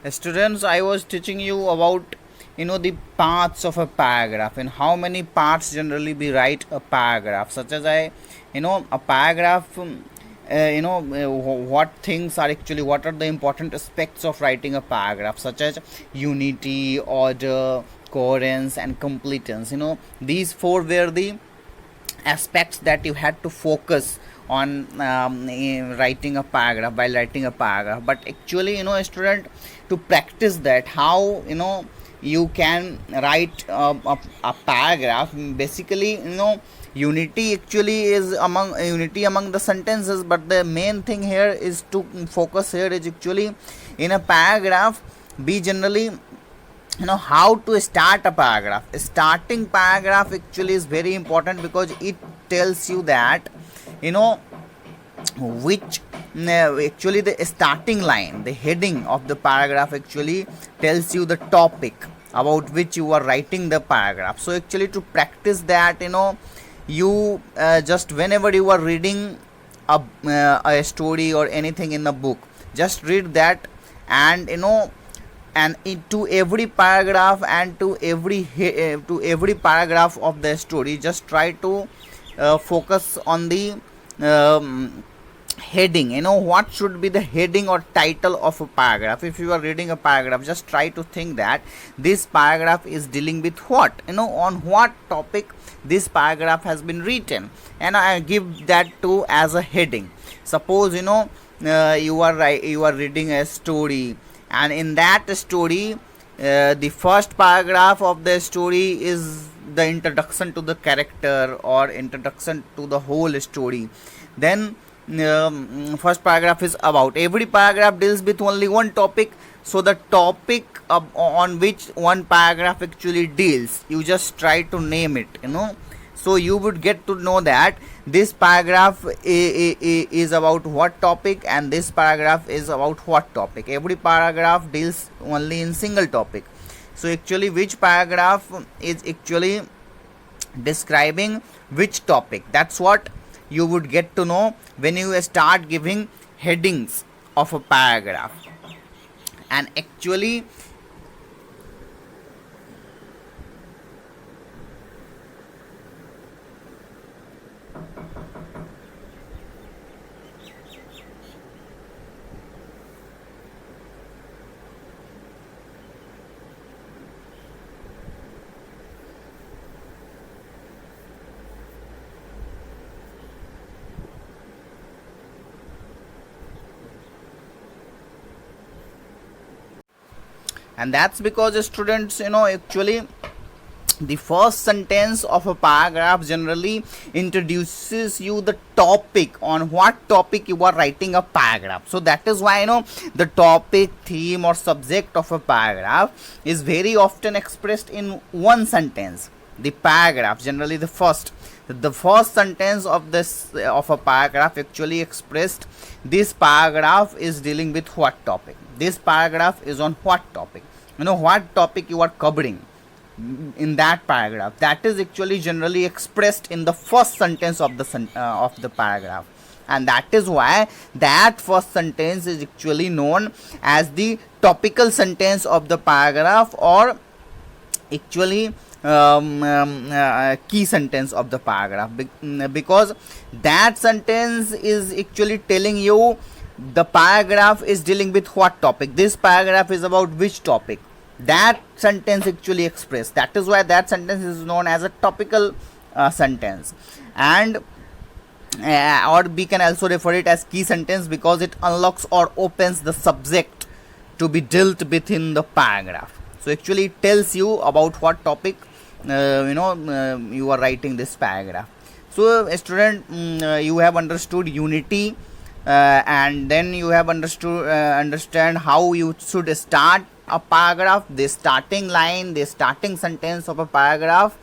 Students, I was teaching you about the parts of a paragraph and how many parts generally we write a paragraph. Such as a paragraph. What things are actually, what are the important aspects of writing a paragraph, such as unity, order, coherence, and completeness. These four were the aspects that you had to focus on writing a paragraph, while writing a paragraph. But actually, a student, to practice that, how you can write a paragraph. Basically, unity actually is unity among the sentences, but the main thing here is to focus here is actually in a paragraph. We generally how to start a paragraph. Starting paragraph actually is very important, because it tells you that you know which actually the starting line, the heading of the paragraph actually tells you the topic about which you are writing the paragraph. So actually, to practice that, you just whenever you are reading a story or anything in the book, just read that, and and into every paragraph, and to every paragraph of the story, just try to focus on the um, heading. What should be the heading or title of a paragraph. If you are reading a paragraph, just try to think that this paragraph is dealing with what, on what topic this paragraph has been written, and I give that to as a heading. Suppose you are reading a story, and in that story, the first paragraph of the story is the introduction to the character or introduction to the whole story. Then first paragraph is about, every paragraph deals with only one topic. So the topic on which one paragraph actually deals, you just try to name it. So you would get to know that this paragraph is about what topic, and this paragraph is about what topic. Every paragraph deals only in single topic. So actually, which paragraph is actually describing which topic, that's what you would get to know when you start giving headings of a paragraph. And actually, and that's because students, actually, the first sentence of a paragraph generally introduces you the topic, on what topic you are writing a paragraph. So that is why, the topic, theme, or subject of a paragraph is very often expressed in one sentence. The paragraph, generally the first sentence of this of a paragraph actually expressed, this paragraph is dealing with what topic, this paragraph is on what topic, what topic you are covering in that paragraph. That is actually generally expressed in the first sentence of the paragraph. And that is why that first sentence is actually known as the topical sentence of the paragraph, or actually key sentence of the paragraph, because that sentence is actually telling you the paragraph is dealing with what topic, this paragraph is about which topic. That sentence actually expressed, that is why that sentence is known as a topical sentence. And or we can also refer it as key sentence, because it unlocks or opens the subject to be dealt with in the paragraph. So actually, it tells you about what topic you are writing this paragraph. So student, you have understood unity, and then you have understand how you should start a paragraph. The starting line, the starting sentence of a paragraph,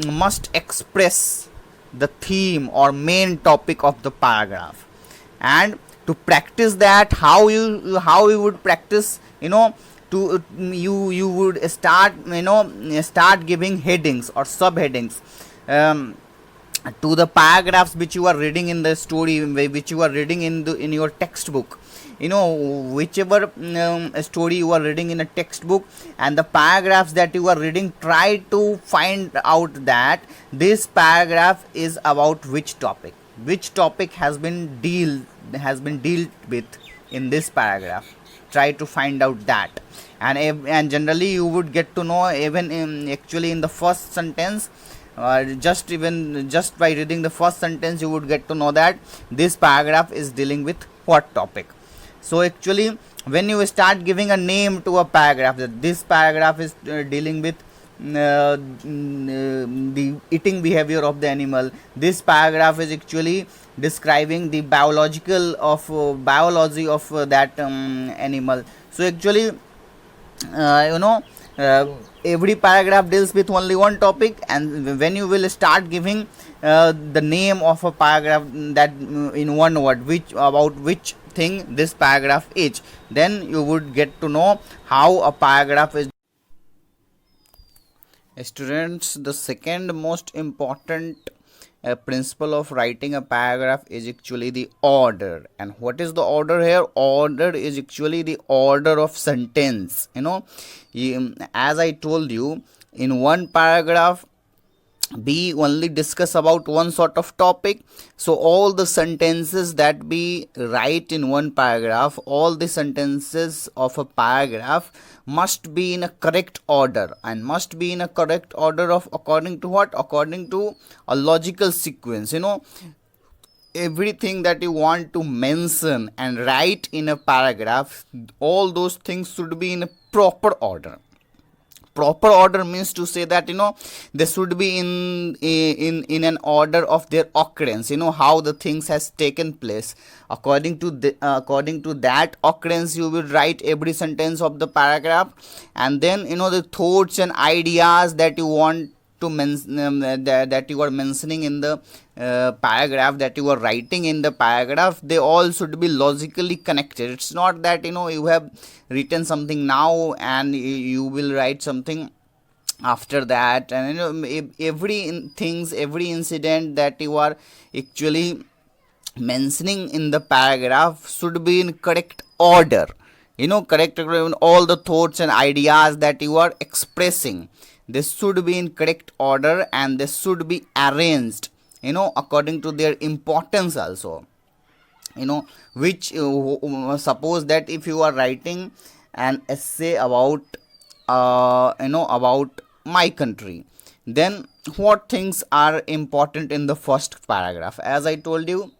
must express the theme or main topic of the paragraph. And to practice that, how you would practice, to you would start giving headings or subheadings. to the paragraphs which you are reading in the story, which you are reading in your textbook. You know, whichever story you are reading in a textbook, and the paragraphs that you are reading, try to find out that this paragraph is about which topic has been dealt with in this paragraph. Try to find out that. And generally you would get to know, even actually in the first sentence, just by reading the first sentence, you would get to know that this paragraph is dealing with what topic. So actually, when you start giving a name to a paragraph, that this paragraph is dealing with the eating behavior of the animal, this paragraph is actually describing the biology of that animal. So actually, you know, every paragraph deals with only one topic, and when you will start giving the name of a paragraph, that in one word, which about which thing this paragraph is, then you would get to know how a paragraph is. Students, the second most important principle of writing a paragraph is actually the order. And what is the order here? Order is actually the order of sentence. You know, as I told you, in one paragraph we only discuss about one sort of topic. So all the sentences that we write in one paragraph, all the sentences of a paragraph must be in a correct order, and must be in a correct order of according to what? According to a logical sequence. You know, everything that you want to mention and write in a paragraph, all those things should be in a proper order. Proper order means to say that, you know, they should be in an order of their occurrence. You know, how the things has taken place. According to that occurrence, you will write every sentence of the paragraph. And then, you know, the thoughts and ideas that you want to that you are mentioning in the paragraph, that you are writing in the paragraph, they all should be logically connected. It's not that, you know, you have written something now and you will write something after that. And, you know, every incident that you are actually mentioning in the paragraph should be in correct order. You know, correct order. All the thoughts and ideas that you are expressing, this should be in correct order, and this should be arranged, you know, according to their importance also. You know, which suppose that if you are writing an essay about about my country, then what things are important in the first paragraph? As I told you,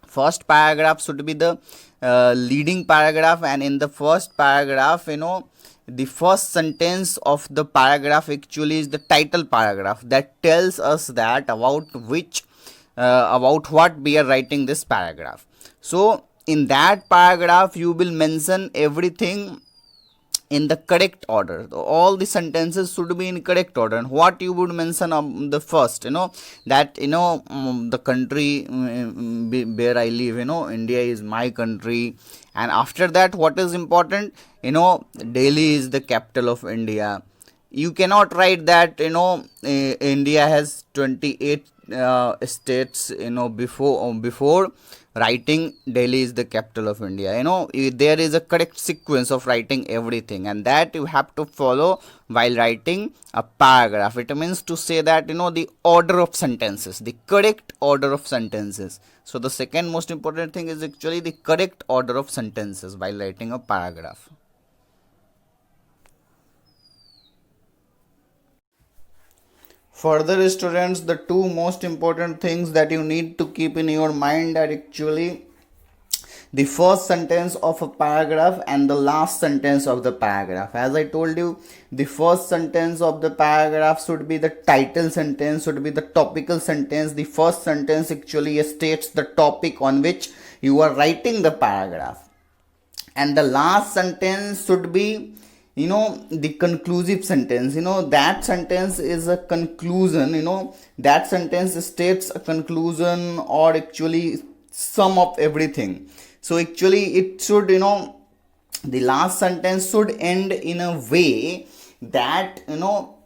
first paragraph should be the leading paragraph, and in the first paragraph, you know, the first sentence of the paragraph actually is the title paragraph, that tells us that about what we are writing this paragraph. So in that paragraph you will mention everything in the correct order. All the sentences should be in correct order. And what you would mention the first, you know, that, you know, the country where I live, you know, India is my country. And after that, what is important? You know, Delhi is the capital of India. You cannot write that, you know, India has 28 states, you know, before writing Delhi is the capital of India. You know, there is a correct sequence of writing everything, and that you have to follow while writing a paragraph. It means to say that, you know, the order of sentences, the correct order of sentences. So the second most important thing is actually the correct order of sentences while writing a paragraph. Further, students, the two most important things that you need to keep in your mind are actually the first sentence of a paragraph and the last sentence of the paragraph. As I told you, the first sentence of the paragraph should be the title sentence, should be the topical sentence. The first sentence actually states the topic on which you are writing the paragraph, and the last sentence should be, you know, the conclusive sentence. You know, that sentence is a conclusion. You know, that sentence states a conclusion, or actually sum of everything. So actually it should, you know, the last sentence should end in a way that, you know,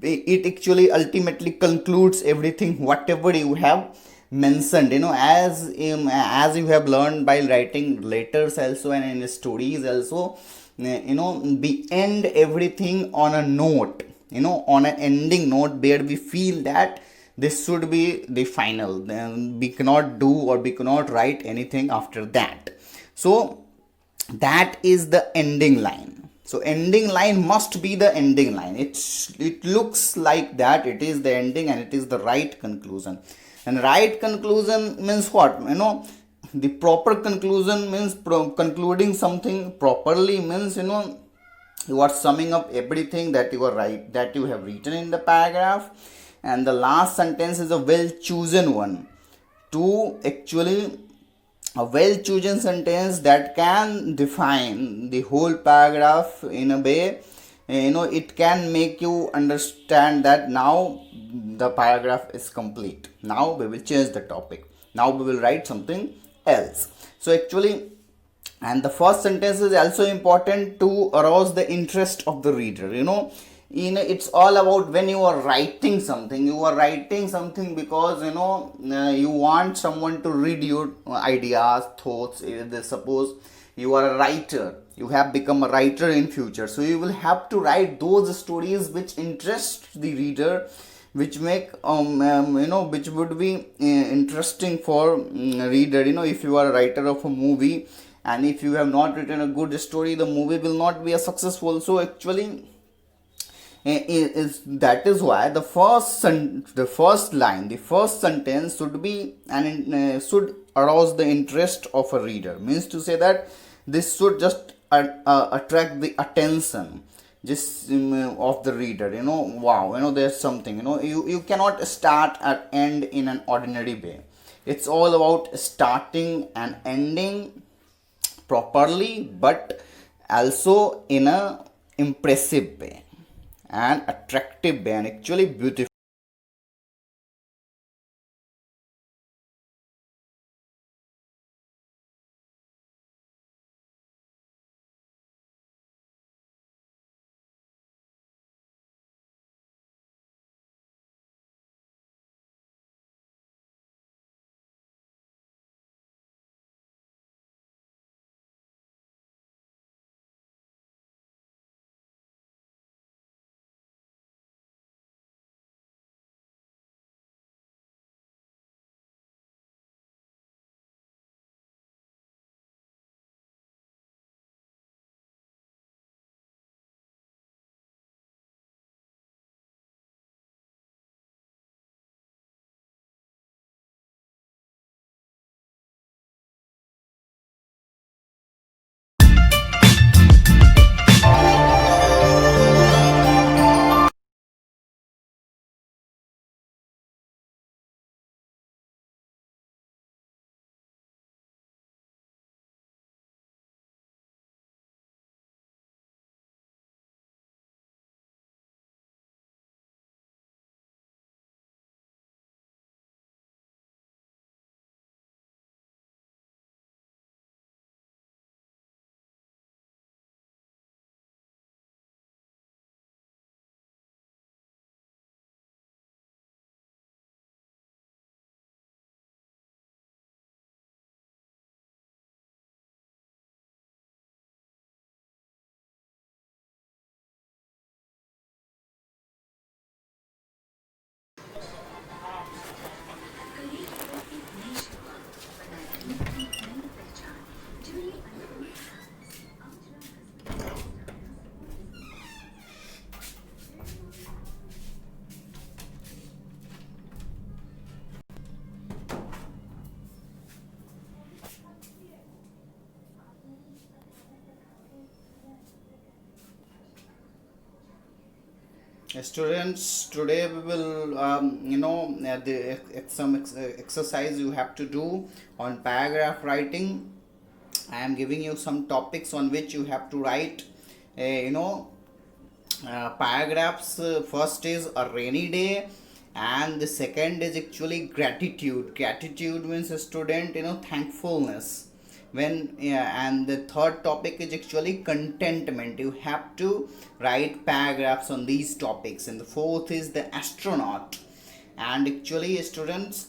it actually ultimately concludes everything whatever you have mentioned, as you have learned by writing letters also and in stories also. We end everything on a note, on an ending note where we feel that this should be the final, then we cannot do or we cannot write anything after that. So that is the ending line. So ending line must be the ending line. It looks like that it is the ending and it is the right conclusion. And right conclusion means what, the proper conclusion means concluding something properly means, you are summing up everything that you are right that you have written in the paragraph, and the last sentence is a well chosen one to actually a well chosen sentence that can define the whole paragraph in a way, it can make you understand that now the paragraph is complete, now we will change the topic, now we will write something else. So actually, and the first sentence is also important to arouse the interest of the reader. It's all about when you are writing something, because you want someone to read your ideas, thoughts. Suppose you are a writer, you have become a writer in future, so you will have to write those stories which interest the reader, which make which would be interesting for reader. If you are a writer of a movie, and if you have not written a good story, the movie will not be a successful. So actually, that is why the first line, the first sentence should be and should arouse the interest of a reader, means to say that this should just attract the attention just of the reader. Wow, there's something, you cannot start and end in an ordinary way. It's all about starting and ending properly, but also in a impressive way and attractive way and actually beautiful. Students, today we will, some exercise you have to do on paragraph writing. I am giving you some topics on which you have to write, paragraphs. First is a rainy day, and the second is actually gratitude. Gratitude means, a student, thankfulness. when yeah, and the third topic is actually contentment. You have to write paragraphs on these topics. And the fourth is the astronaut. And actually, students,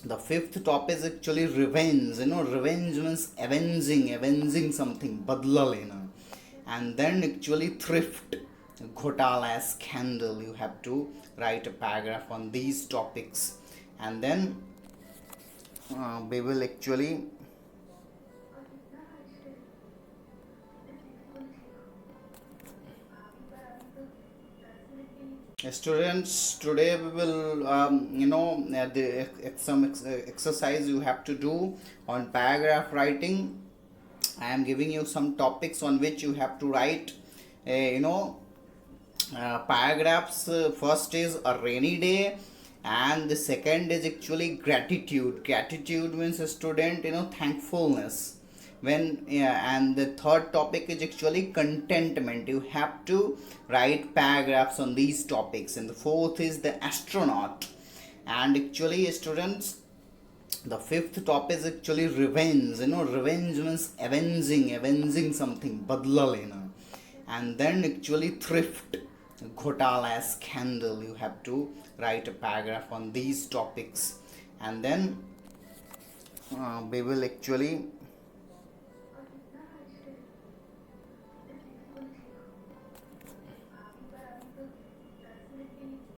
the fifth topic is actually revenge. Revenge means avenging something, badla lena. And then actually thrift, ghotala, scandal. You have to write a paragraph on these topics. And then we will actually students, today we will some exercise you have to do on paragraph writing. I am giving you some topics on which you have to write paragraphs. First is a rainy day, and the second is actually gratitude means a student, thankfulness. When yeah, and the third topic is actually contentment. You have to write paragraphs on these topics. And the fourth is the astronaut. And actually, students, the fifth topic is actually revenge. Revenge means avenging something, badla lena. And then actually thrift, ghotala, scandal. You have to write a paragraph on these topics. And then we will actually